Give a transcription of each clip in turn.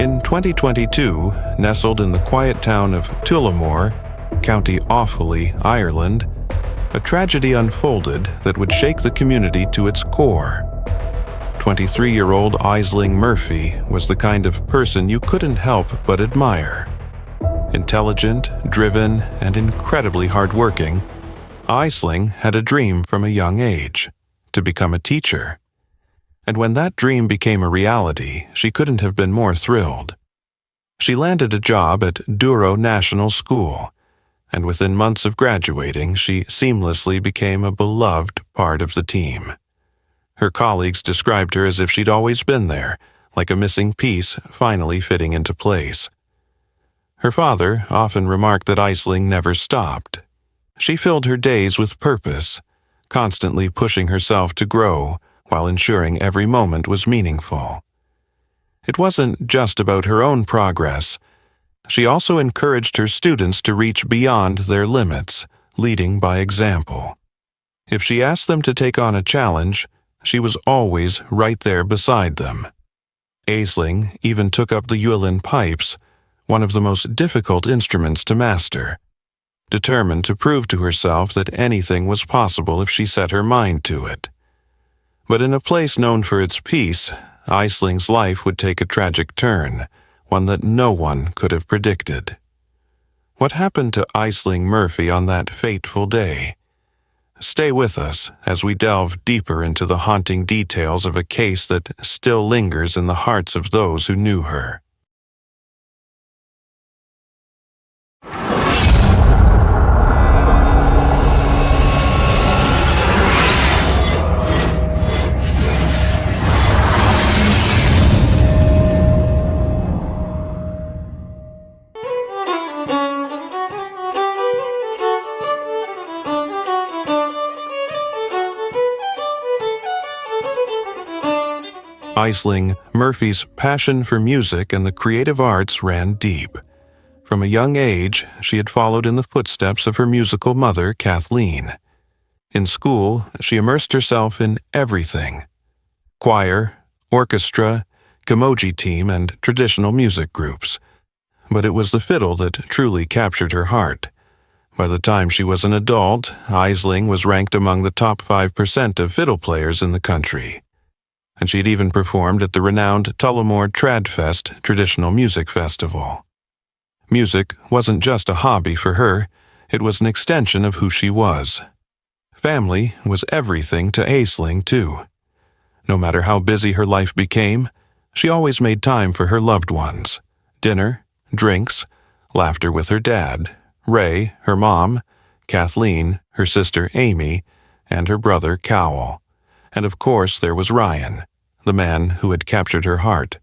In 2022, nestled in the quiet town of Tullamore, County Offaly, Ireland, a tragedy unfolded that would shake the community to its core. 23-year-old Ashling Murphy was the kind of person you couldn't help but admire. Intelligent, driven, and incredibly hardworking, Ashling had a dream from a young age: to become a teacher. And when that dream became a reality, she couldn't have been more thrilled. She landed a job at Douro National School, and within months of graduating, she seamlessly became a beloved part of the team. Her colleagues described her as if she'd always been there, like a missing piece finally fitting into place. Her father often remarked that Ashling never stopped. She filled her days with purpose, constantly pushing herself to grow while ensuring every moment was meaningful. It wasn't just about her own progress. She also encouraged her students to reach beyond their limits, leading by example. If she asked them to take on a challenge, she was always right there beside them. Ashling even took up the ukulele pipes, one of the most difficult instruments to master, determined to prove to herself that anything was possible if she set her mind to it. But in a place known for its peace, Ashling's life would take a tragic turn, one that no one could have predicted. What happened to Ashling Murphy on that fateful day? Stay with us as we delve deeper into the haunting details of a case that still lingers in the hearts of those who knew her. Ashling Murphy's passion for music and the creative arts ran deep. From a young age, she had followed in the footsteps of her musical mother, Kathleen. In school, she immersed herself in everything: choir, orchestra, camogie team, and traditional music groups. But it was the fiddle that truly captured her heart. By the time she was an adult, Ashling was ranked among the top 5% of fiddle players in the country. And she'd even performed at the renowned Tullamore Tradfest traditional music festival. Music wasn't just a hobby for her, it was an extension of who she was. Family was everything to Ashling, too. No matter how busy her life became, she always made time for her loved ones: dinner, drinks, laughter with her dad, Ray, her mom, Kathleen, her sister Amy, and her brother Cowell. And of course there was Ryan, the man who had captured her heart.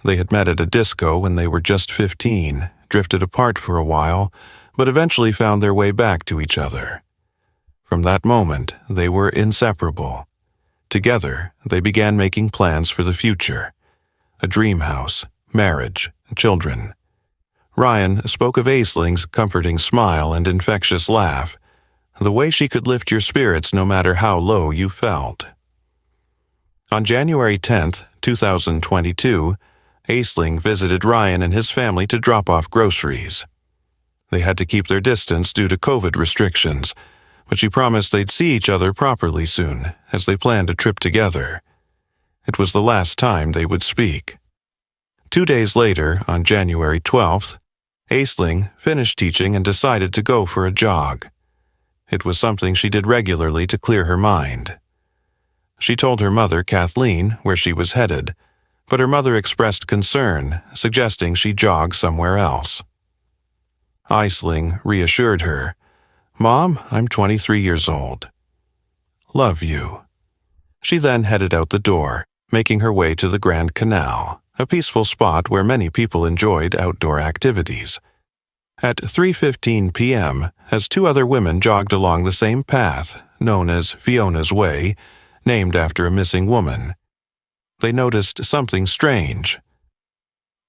They had met at a disco when they were just 15, drifted apart for a while, but eventually found their way back to each other. From that moment, they were inseparable. Together, they began making plans for the future: a dream house, marriage, children. Ryan spoke of Ashling's comforting smile and infectious laugh, the way she could lift your spirits no matter how low you felt. On January 10, 2022, Ashling visited Ryan and his family to drop off groceries. They had to keep their distance due to COVID restrictions, but she promised they'd see each other properly soon, as they planned a trip together. It was the last time they would speak. 2 days later, on January 12th, Ashling finished teaching and decided to go for a jog. It was something she did regularly to clear her mind. She told her mother, Kathleen, where she was headed, but her mother expressed concern, suggesting she jog somewhere else. Ashling reassured her, "Mom, I'm 23 years old. Love you." She then headed out the door, making her way to the Grand Canal, a peaceful spot where many people enjoyed outdoor activities. At 3:15 p.m., as 2 other women jogged along the same path, known as Fiona's Way, named after a missing woman, they noticed something strange.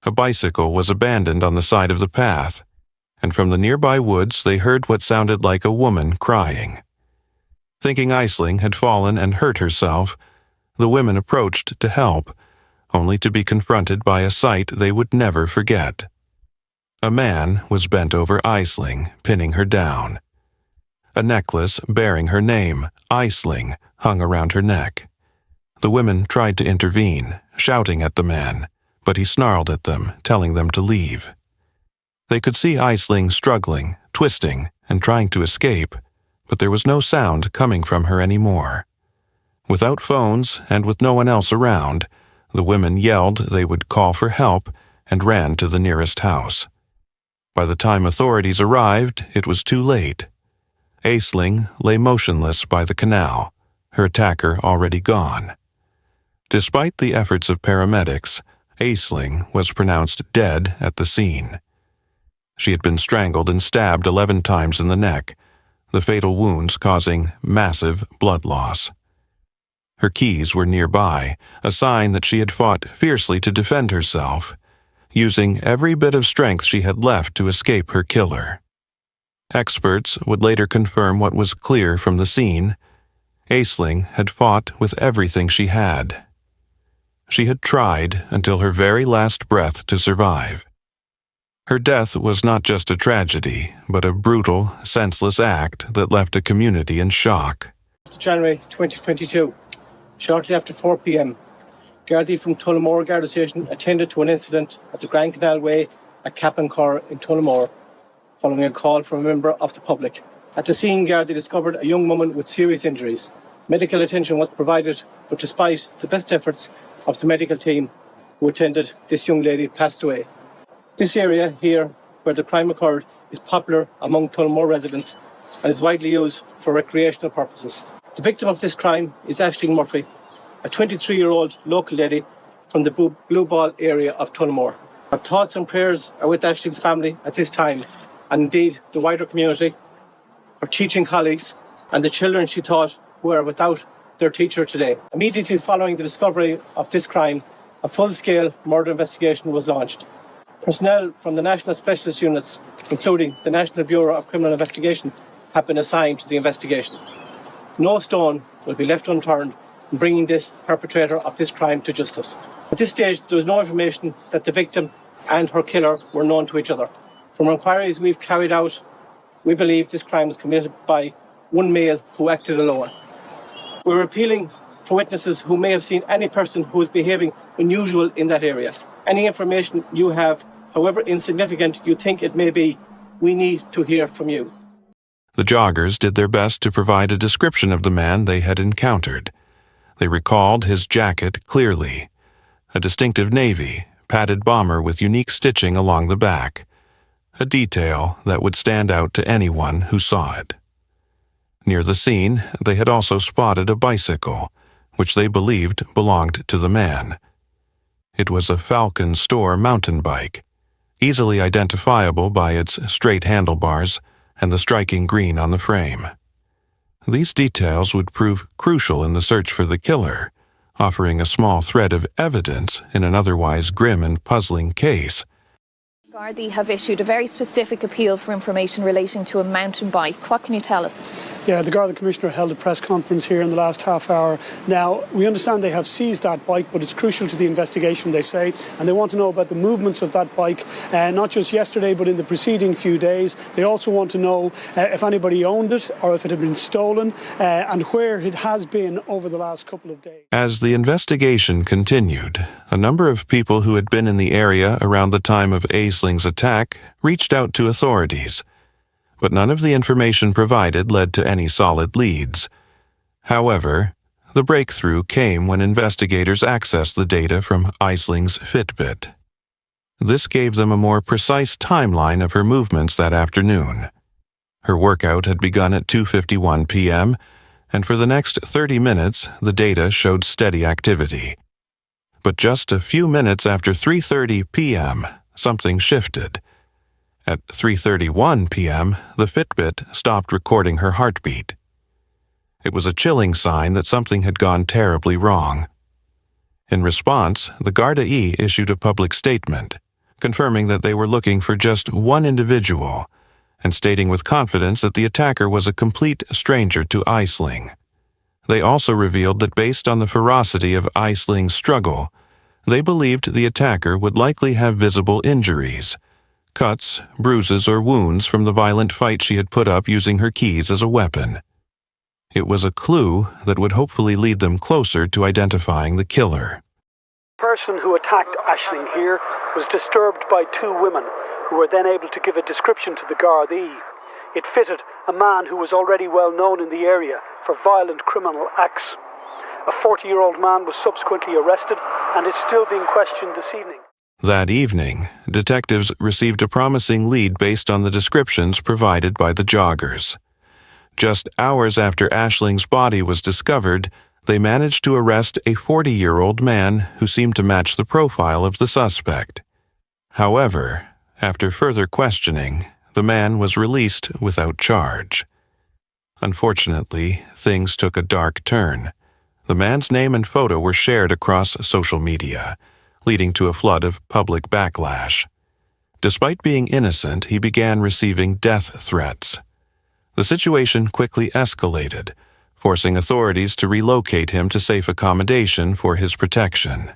A bicycle was abandoned on the side of the path, and from the nearby woods they heard what sounded like a woman crying. Thinking Ashling had fallen and hurt herself, the women approached to help, only to be confronted by a sight they would never forget. A man was bent over Ashling, pinning her down. A necklace bearing her name, Ashling, hung around her neck. The women tried to intervene, shouting at the man, but he snarled at them, telling them to leave. They could see Ashling struggling, twisting, and trying to escape, but there was no sound coming from her anymore. Without phones and with no one else around, the women yelled they would call for help and ran to the nearest house. By the time authorities arrived, it was too late. Ashling lay motionless by the canal, her attacker already gone. Despite the efforts of paramedics, Ashling was pronounced dead at the scene. She had been strangled and stabbed 11 times in the neck, the fatal wounds causing massive blood loss. Her keys were nearby, a sign that she had fought fiercely to defend herself, using every bit of strength she had left to escape her killer. Experts would later confirm what was clear from the scene. Ashling had fought with everything she had. She had tried until her very last breath to survive. Her death was not just a tragedy, but a brutal, senseless act that left a community in shock. January 2022, shortly after 4 p.m, Gardaí from Tullamore Garda Station attended to an incident at the Grand Canal Way at Cappancor in Tullamore, following a call from a member of the public. At the scene, Gardaí discovered a young woman with serious injuries. Medical attention was provided, but despite the best efforts of the medical team who attended, this young lady passed away. This area here, where the crime occurred, is popular among Tullamore residents and is widely used for recreational purposes. The victim of this crime is Ashling Murphy, a 23-year-old local lady from the Blue Ball area of Tullamore. Our thoughts and prayers are with Ashling's family at this time, and indeed the wider community, her teaching colleagues, and the children she taught who are without their teacher today. Immediately following the discovery of this crime, a full-scale murder investigation was launched. Personnel from the National Specialist Units, including the National Bureau of Criminal Investigation, have been assigned to the investigation. No stone will be left unturned in bringing this perpetrator of this crime to justice. At this stage, there is no information that the victim and her killer were known to each other. From inquiries we've carried out, we believe this crime was committed by one male who acted alone. We're appealing for witnesses who may have seen any person who is behaving unusual in that area. Any information you have, however insignificant you think it may be, we need to hear from you. The joggers did their best to provide a description of the man they had encountered. They recalled his jacket clearly, a distinctive navy, padded bomber with unique stitching along the back, a detail that would stand out to anyone who saw it. Near the scene, they had also spotted a bicycle, which they believed belonged to the man. It was a Falcon Store mountain bike, easily identifiable by its straight handlebars and the striking green on the frame. These details would prove crucial in the search for the killer, offering a small thread of evidence in an otherwise grim and puzzling case. Gardaí have issued a very specific appeal for information relating to a mountain bike. What can you tell us? Yeah, the Garda Commissioner held a press conference here in the last half hour. Now, we understand they have seized that bike, but it's crucial to the investigation, they say, and they want to know about the movements of that bike, not just yesterday, but in the preceding few days. They also want to know if anybody owned it or if it had been stolen, and where it has been over the last couple of days. As the investigation continued, a number of people who had been in the area around the time of Ashling's attack reached out to authorities, but none of the information provided led to any solid leads. However, the breakthrough came when investigators accessed the data from Ashling's Fitbit. This gave them a more precise timeline of her movements that afternoon. Her workout had begun at 2:51 p.m., and for the next 30 minutes, the data showed steady activity. But just a few minutes after 3:30 p.m., something shifted. At 3:31 p.m., the Fitbit stopped recording her heartbeat. It was a chilling sign that something had gone terribly wrong. In response, the Gardaí issued a public statement, confirming that they were looking for just one individual, and stating with confidence that the attacker was a complete stranger to Ashling. They also revealed that based on the ferocity of Ashling's struggle, They believed the attacker would likely have visible injuries, cuts, bruises, or wounds from the violent fight she had put up using her keys as a weapon. It was a clue that would hopefully lead them closer to identifying the killer. The person who attacked Ashling here was disturbed by two women, who were then able to give a description to the Gardaí. It fitted a man who was already well known in the area for violent criminal acts. A 40-year-old man was subsequently arrested and is still being questioned this evening. That evening, detectives received a promising lead based on the descriptions provided by the joggers. Just hours after Ashling's body was discovered, they managed to arrest a 40-year-old man who seemed to match the profile of the suspect. However, after further questioning, the man was released without charge. Unfortunately, things took a dark turn. The man's name and photo were shared across social media, leading to a flood of public backlash. Despite being innocent, he began receiving death threats. The situation quickly escalated, forcing authorities to relocate him to safe accommodation for his protection.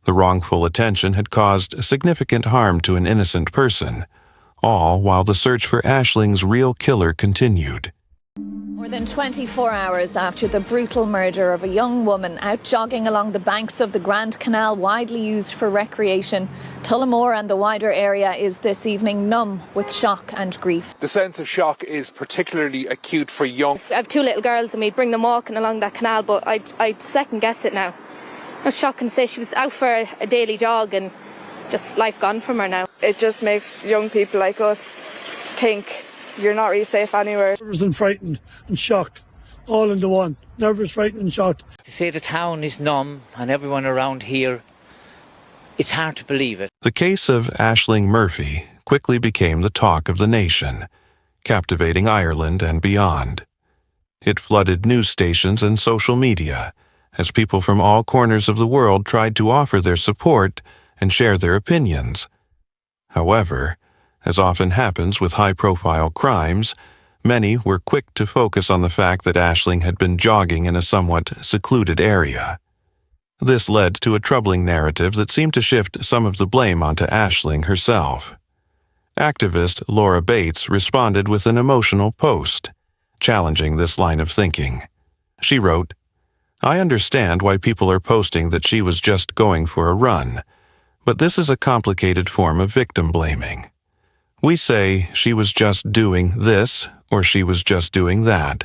The wrongful attention had caused significant harm to an innocent person, all while the search for Ashling's real killer continued. More than 24 hours after the brutal murder of a young woman out jogging along the banks of the Grand Canal, widely used for recreation, Tullamore and the wider area is this evening numb with shock and grief. The sense of shock is particularly acute for young. I have two little girls and we bring them walking along that canal, but I second guess it now. It's shocking to say she was out for a daily jog and just life gone from her now. It just makes young people like us think you're not really safe anywhere. Nervous and frightened and shocked, all into one. Nervous, frightened and shocked. To say the town is numb and everyone around here, it's hard to believe it. The case of Ashling Murphy quickly became the talk of the nation, captivating Ireland and beyond. It flooded news stations and social media, as people from all corners of the world tried to offer their support and share their opinions. However, as often happens with high-profile crimes, many were quick to focus on the fact that Ashling had been jogging in a somewhat secluded area. This led to a troubling narrative that seemed to shift some of the blame onto Ashling herself. Activist Laura Bates responded with an emotional post, challenging this line of thinking. She wrote, "I understand why people are posting that she was just going for a run, but this is a complicated form of victim blaming. We say she was just doing this or she was just doing that,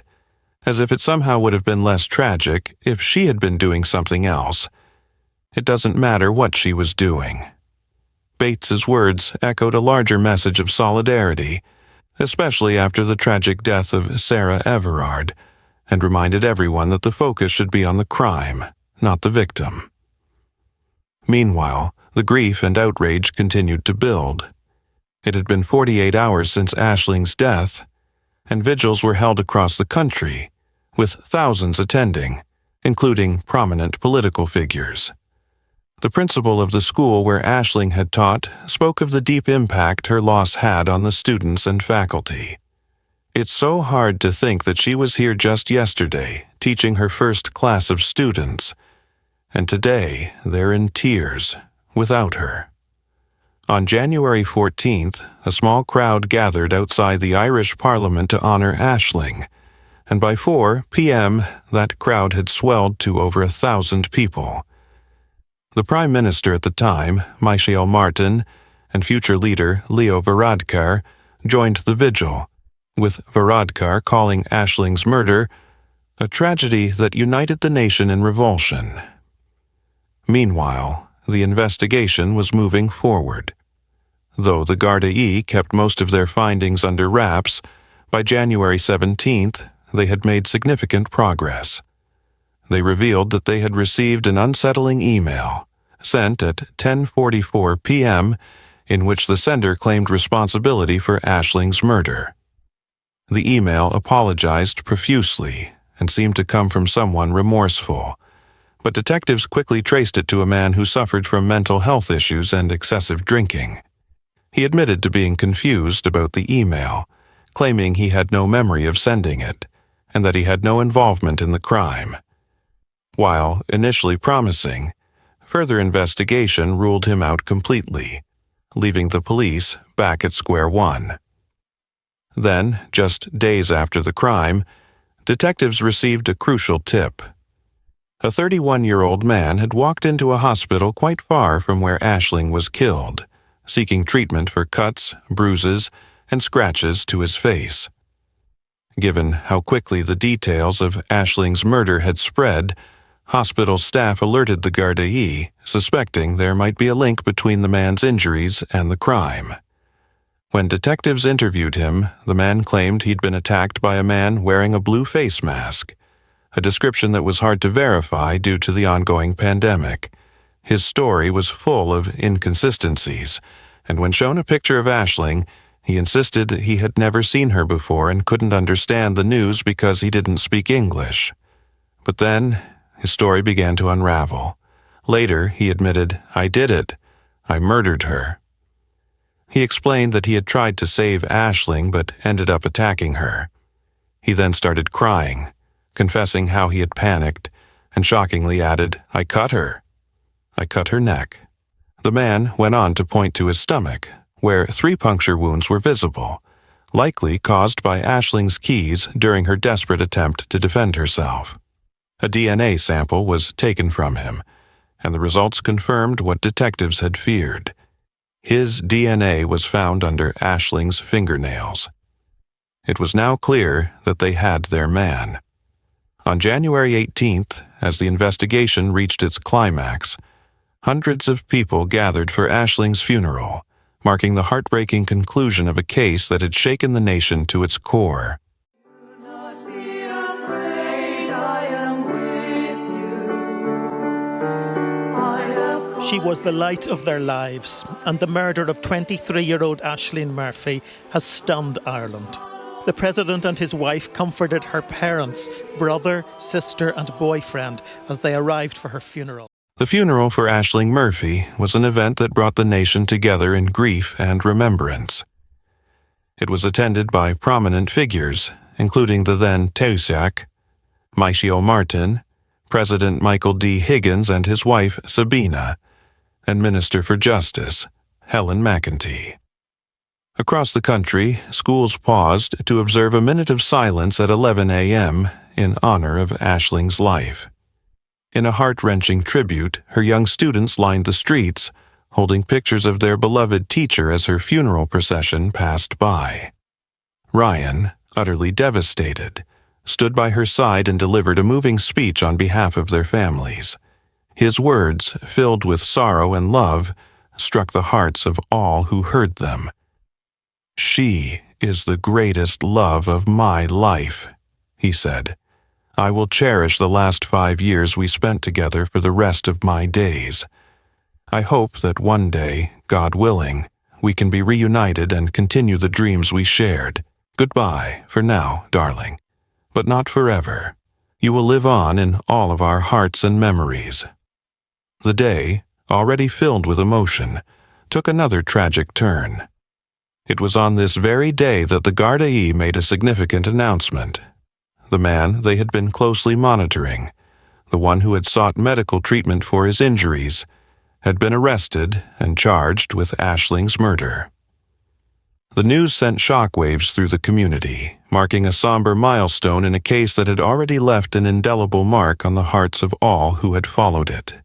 as if it somehow would have been less tragic if she had been doing something else. It doesn't matter what she was doing." Bates's words echoed a larger message of solidarity, especially after the tragic death of Sarah Everard, and reminded everyone that the focus should be on the crime, not the victim. Meanwhile, the grief and outrage continued to build. It had been 48 hours since Ashling's death, and vigils were held across the country, with thousands attending, including prominent political figures. The principal of the school where Ashling had taught spoke of the deep impact her loss had on the students and faculty. "It's so hard to think that she was here just yesterday, teaching her first class of students, and today they're in tears without her." On January 14th, a small crowd gathered outside the Irish Parliament to honor Ashling, and by 4 p.m. that crowd had swelled to over 1,000 people. The Prime Minister at the time, Michael Martin, and future leader Leo Varadkar joined the vigil, with Varadkar calling Ashling's murder a tragedy that united the nation in revulsion. Meanwhile, the investigation was moving forward. Though the Gardaí kept most of their findings under wraps, by January 17th, they had made significant progress. They revealed that they had received an unsettling email, sent at 10:44 p.m., in which the sender claimed responsibility for Ashling's murder. The email apologized profusely and seemed to come from someone remorseful, but detectives quickly traced it to a man who suffered from mental health issues and excessive drinking. He admitted to being confused about the email, claiming he had no memory of sending it, and that he had no involvement in the crime. While initially promising, further investigation ruled him out completely, leaving the police back at square one. Then, just days after the crime, detectives received a crucial tip. A 31-year-old man had walked into a hospital quite far from where Ashling was killed, seeking treatment for cuts, bruises, and scratches to his face. Given how quickly the details of Ashling's murder had spread, hospital staff alerted the Gardaí, suspecting there might be a link between the man's injuries and the crime. When detectives interviewed him, the man claimed he'd been attacked by a man wearing a blue face mask, a description that was hard to verify due to the ongoing pandemic. His story was full of inconsistencies, and when shown a picture of Ashling, he insisted he had never seen her before and couldn't understand the news because he didn't speak English. But then, his story began to unravel. Later, he admitted, "I did it. I murdered her." He explained that he had tried to save Ashling but ended up attacking her. He then started crying, confessing how he had panicked, and shockingly added, "I cut her. I cut her neck." The man went on to point to his stomach, where 3 puncture wounds were visible, likely caused by Ashling's keys during her desperate attempt to defend herself. A DNA sample was taken from him, and the results confirmed what detectives had feared. His DNA was found under Ashling's fingernails. It was now clear that they had their man. On January 18th, as the investigation reached its climax, hundreds of people gathered for Ashling's funeral, marking the heartbreaking conclusion of a case that had shaken the nation to its core. She was the light of their lives, and the murder of 23-year-old Ashling Murphy has stunned Ireland. The President and his wife comforted her parents, brother, sister and boyfriend as they arrived for her funeral. The funeral for Ashling Murphy was an event that brought the nation together in grief and remembrance. It was attended by prominent figures, including the then Taoiseach, Michio Martin, President Michael D. Higgins and his wife Sabina, and Minister for Justice, Helen McEntee. Across the country, schools paused to observe a minute of silence at 11 a.m. in honor of Ashling's life. In a heart-wrenching tribute, her young students lined the streets, holding pictures of their beloved teacher as her funeral procession passed by. Ryan, utterly devastated, stood by her side and delivered a moving speech on behalf of their families. His words, filled with sorrow and love, struck the hearts of all who heard them. "She is the greatest love of my life," he said. "I will cherish the last 5 years we spent together for the rest of my days. I hope that one day, God willing, we can be reunited and continue the dreams we shared. Goodbye for now, darling, but not forever. You will live on in all of our hearts and memories." The day, already filled with emotion, took another tragic turn. It was on this very day that the Gardaí made a significant announcement. The man they had been closely monitoring, the one who had sought medical treatment for his injuries, had been arrested and charged with Ashling's murder. The news sent shockwaves through the community, marking a somber milestone in a case that had already left an indelible mark on the hearts of all who had followed it.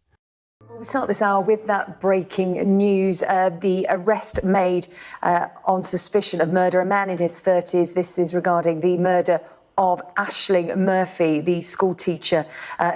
We start this hour with that breaking news. The arrest made on suspicion of murder, a man in his 30s. This is regarding the murder of Ashling Murphy, the school teacher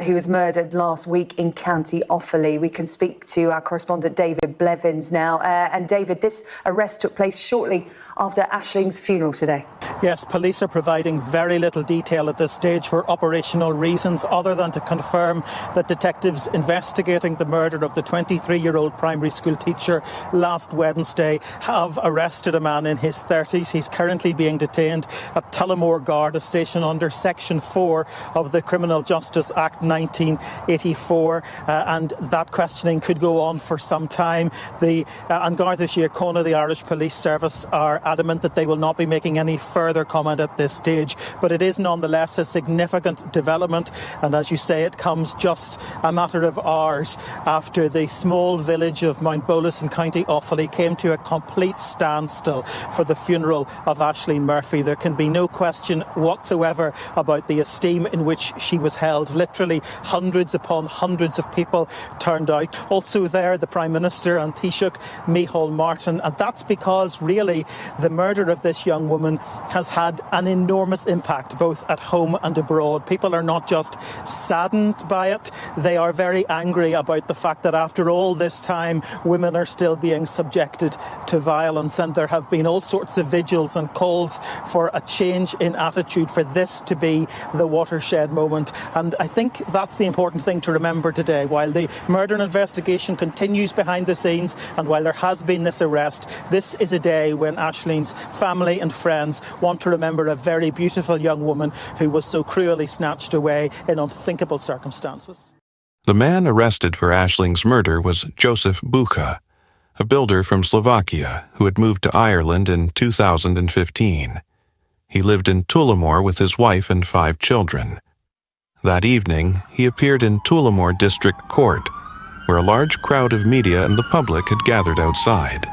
who was murdered last week in County Offaly. We can speak to our correspondent David Blevins now. And David, this arrest took place shortly after Ashling's funeral today. Yes, police are providing very little detail at this stage for operational reasons, other than to confirm that detectives investigating the murder of the 23-year-old primary school teacher last Wednesday have arrested a man in his 30s. He's currently being detained at Tullamore Garda Station under Section 4 of the Criminal Justice Act 1984, and that questioning could go on for some time. The An Garda Síochána, the Irish Police Service, are adamant that they will not be making any further further comment at this stage, but it is nonetheless a significant development, and as you say, it comes just a matter of hours after the small village of Mount Bolus in County Offaly came to a complete standstill for the funeral of Ashling Murphy. There can be no question whatsoever about the esteem in which she was held. Literally hundreds upon hundreds of people turned out. Also there, the Prime Minister and Taoiseach Micheál Martin, and that's because really the murder of this young woman has had an enormous impact both at home and abroad. People are not just saddened by it, they are very angry about the fact that after all this time women are still being subjected to violence, and there have been all sorts of vigils and calls for a change in attitude, for this to be the watershed moment. And I think that's the important thing to remember today. While the murder investigation continues behind the scenes and while there has been this arrest, this is a day when Ashling's family and friends want to remember a very beautiful young woman who was so cruelly snatched away in unthinkable circumstances. The man arrested for Ashling's murder was Joseph Bucha, a builder from Slovakia who had moved to Ireland in 2015. He lived in Tullamore with his wife and 5 children. That evening, he appeared in Tullamore District Court, where a large crowd of media and the public had gathered outside.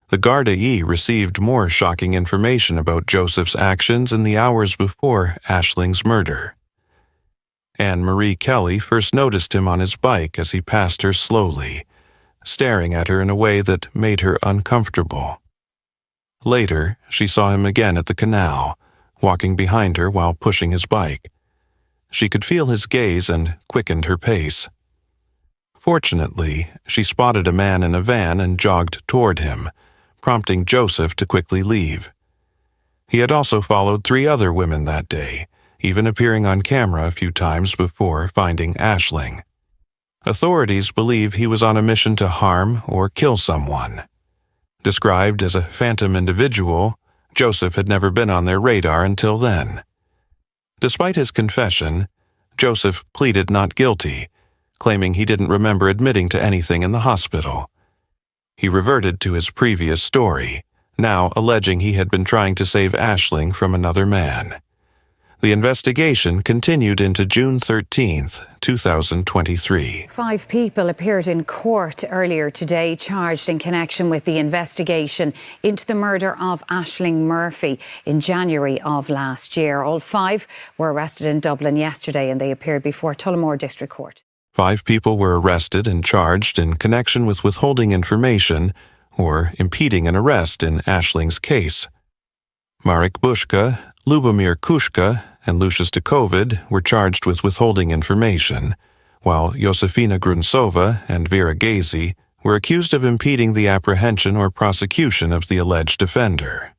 The Garda E received more shocking information about Joseph's actions in the hours before Ashling's murder. Anne-Marie Kelly first noticed him on his bike as he passed her slowly, staring at her in a way that made her uncomfortable. Later, she saw him again at the canal, walking behind her while pushing his bike. She could feel his gaze and quickened her pace. Fortunately, she spotted a man in a van and jogged toward him, prompting Joseph to quickly leave. He had also followed 3 other women that day, even appearing on camera a few times before finding Ashling. Authorities believe he was on a mission to harm or kill someone. Described as a phantom individual, Joseph had never been on their radar until then. Despite his confession, Joseph pleaded not guilty, claiming he didn't remember admitting to anything in the hospital. He reverted to his previous story, now alleging he had been trying to save Ashling from another man. The investigation continued into June 13, 2023. 5 people appeared in court earlier today, charged in connection with the investigation into the murder of Ashling Murphy in January of last year. All 5 were arrested in Dublin yesterday and they appeared before Tullamore District Court. 5 people were arrested and charged in connection with withholding information or impeding an arrest in Ashling's case. Marek Bushka, Lubomir Kushka, and Lucius Dekovid were charged with withholding information, while Josefina Grunsova and Vera Gazy were accused of impeding the apprehension or prosecution of the alleged offender.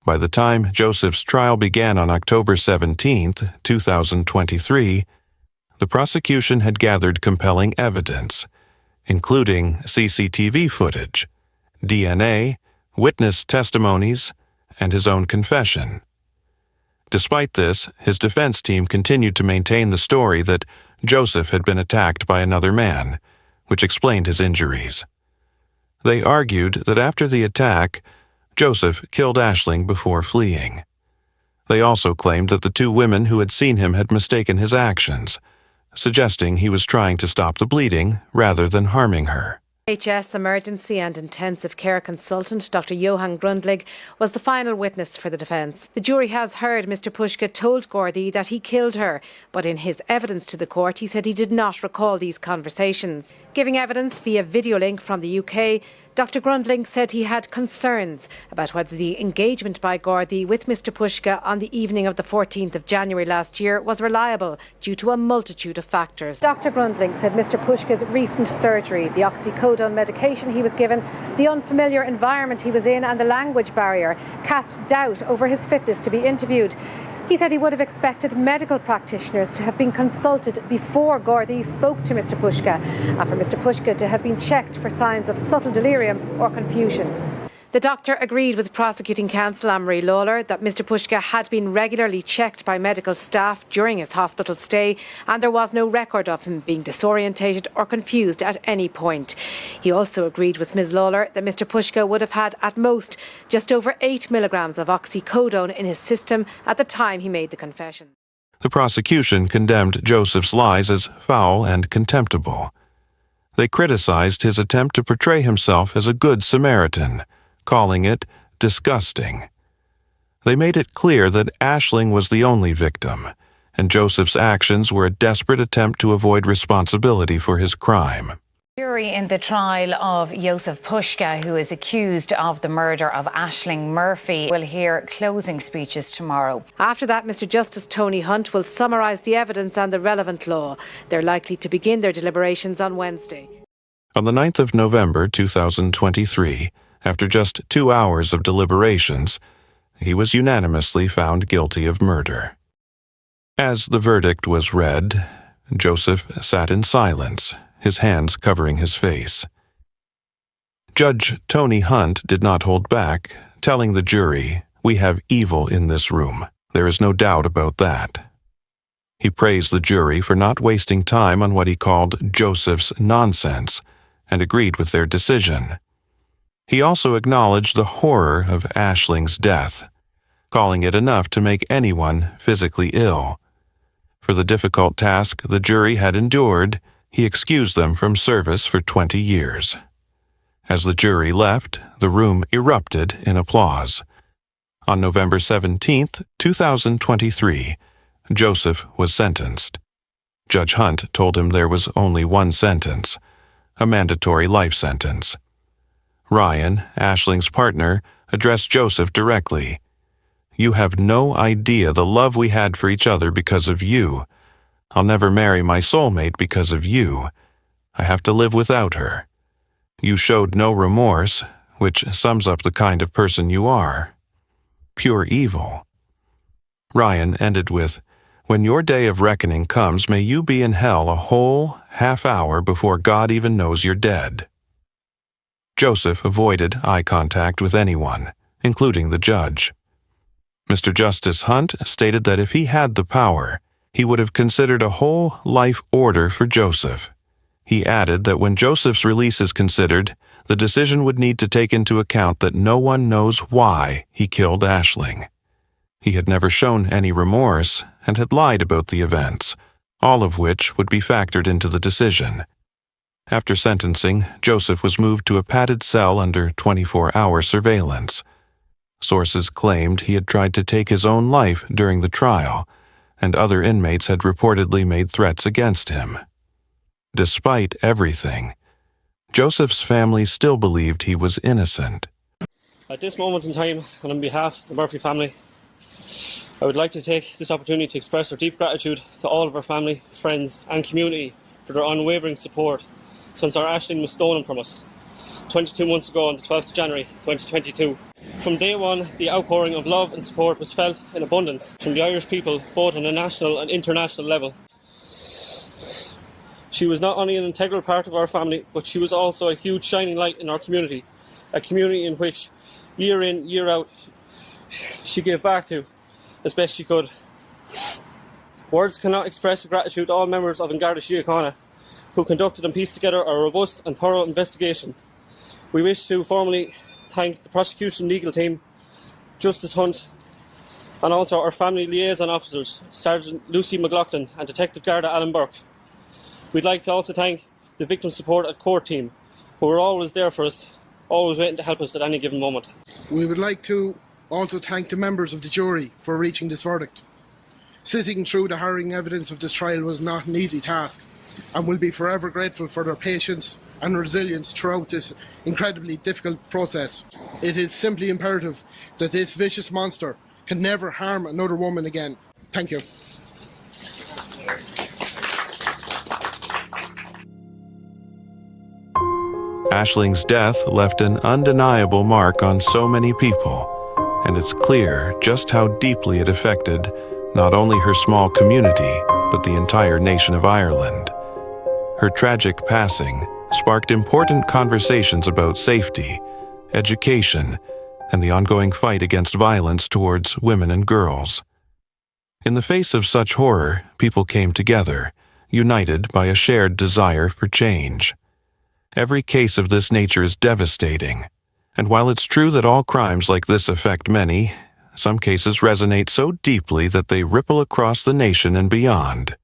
By the time Joseph's trial began on October 17, 2023, the prosecution had gathered compelling evidence, including CCTV footage, DNA, witness testimonies, and his own confession. Despite this, his defense team continued to maintain the story that Joseph had been attacked by another man, which explained his injuries. They argued that after the attack, Joseph killed Ashling before fleeing. They also claimed that the 2 women who had seen him had mistaken his actions, suggesting he was trying to stop the bleeding rather than harming her. NHS emergency and intensive care consultant Dr. Johan Grundlig was the final witness for the defence. The jury has heard Mr. Pushka told Gordy that he killed her, but in his evidence to the court he said he did not recall these conversations. Giving evidence via video link from the UK, Dr. Grundling said he had concerns about whether the engagement by Gordy with Mr. Pushka on the evening of the 14th of January last year was reliable due to a multitude of factors. Dr. Grundling said Mr. Pushka's recent surgery, the oxycodone medication he was given, the unfamiliar environment he was in and the language barrier cast doubt over his fitness to be interviewed. He said he would have expected medical practitioners to have been consulted before Gordy spoke to Mr. Pushka and for Mr. Pushka to have been checked for signs of subtle delirium or confusion. The doctor agreed with prosecuting counsel Anne-Marie Lawler that Mr. Pushka had been regularly checked by medical staff during his hospital stay and there was no record of him being disorientated or confused at any point. He also agreed with Ms. Lawler that Mr. Pushka would have had at most just over 8 milligrams of oxycodone in his system at the time he made the confession. The prosecution condemned Joseph's lies as foul and contemptible. They criticized his attempt to portray himself as a good Samaritan, calling it disgusting. They made it clear that Ashling was the only victim, and Joseph's actions were a desperate attempt to avoid responsibility for his crime. Jury in the trial of Joseph Pushka, who is accused of the murder of Ashling Murphy, will hear closing speeches tomorrow. After that, Mr. Justice Tony Hunt will summarise the evidence and the relevant law. They're likely to begin their deliberations on Wednesday. On the 9th of November 2023, after just 2 hours of deliberations, he was unanimously found guilty of murder. As the verdict was read, Joseph sat in silence, his hands covering his face. Judge Tony Hunt did not hold back, telling the jury, "We have evil in this room. There is no doubt about that." He praised the jury for not wasting time on what he called Joseph's nonsense, and agreed with their decision. He also acknowledged the horror of Ashling's death, calling it enough to make anyone physically ill. For the difficult task the jury had endured, he excused them from service for 20 years. As the jury left, the room erupted in applause. On November 17, 2023, Joseph was sentenced. Judge Hunt told him there was only one sentence, a mandatory life sentence. Ryan, Ashling's partner, addressed Joseph directly. "You have no idea the love we had for each other because of you. I'll never marry my soulmate because of you. I have to live without her. You showed no remorse, which sums up the kind of person you are. Pure evil." Ryan ended with, "When your day of reckoning comes, may you be in hell a whole half hour before God even knows you're dead." Joseph avoided eye contact with anyone, including the judge. Mr. Justice Hunt stated that if he had the power, he would have considered a whole life order for Joseph. He added that when Joseph's release is considered, the decision would need to take into account that no one knows why he killed Ashling. He had never shown any remorse and had lied about the events, all of which would be factored into the decision. After sentencing, Joseph was moved to a padded cell under 24-hour surveillance. Sources claimed he had tried to take his own life during the trial, and other inmates had reportedly made threats against him. Despite everything, Joseph's family still believed he was innocent. At this moment in time, and on behalf of the Murphy family, I would like to take this opportunity to express our deep gratitude to all of our family, friends and community for their unwavering support since our Ashling was stolen from us 22 months ago on the 12th of January 2022. From day one, the outpouring of love and support was felt in abundance from the Irish people, both on a national and international level. She was not only an integral part of our family, but she was also a huge shining light in our community, a community in which, year in, year out, she gave back to as best she could. Words cannot express gratitude to all members of An Garda Síochána, who conducted and pieced together a robust and thorough investigation. We wish to formally thank the prosecution legal team, Justice Hunt, and also our family liaison officers, Sergeant Lucy McLaughlin and Detective Garda Alan Burke. We'd like to also thank the victim support at court team, who were always there for us, always waiting to help us at any given moment. We would like to also thank the members of the jury for reaching this verdict. Sitting through the harrowing evidence of this trial was not an easy task, and we'll be forever grateful for their patience and resilience throughout this incredibly difficult process. It is simply imperative that this vicious monster can never harm another woman again. Thank you. Ashling's death left an undeniable mark on so many people, and it's clear just how deeply it affected not only her small community, but the entire nation of Ireland. Her tragic passing sparked important conversations about safety, education, and the ongoing fight against violence towards women and girls. In the face of such horror, people came together, united by a shared desire for change. Every case of this nature is devastating, and while it's true that all crimes like this affect many, some cases resonate so deeply that they ripple across the nation and beyond.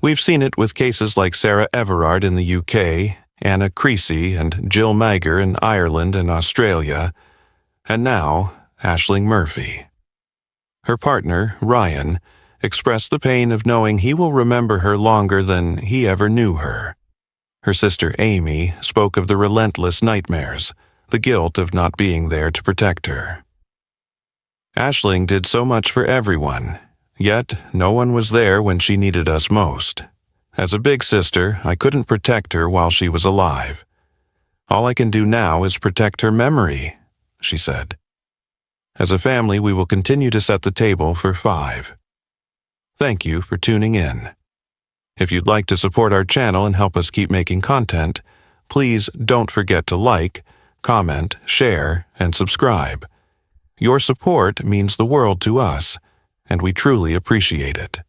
We've seen it with cases like Sarah Everard in the UK, Anna Creasy and Jill Magger in Ireland and Australia, and now Ashling Murphy. Her partner, Ryan, expressed the pain of knowing he will remember her longer than he ever knew her. Her sister Amy spoke of the relentless nightmares, the guilt of not being there to protect her. Ashling did so much for everyone, yet no one was there when she needed us most. As a big sister, I couldn't protect her while she was alive. All I can do now is protect her memory, she said. As a family, we will continue to set the table for 5. Thank you for tuning in. If you'd like to support our channel and help us keep making content, please don't forget to like, comment, share, and subscribe. Your support means the world to us, and we truly appreciate it.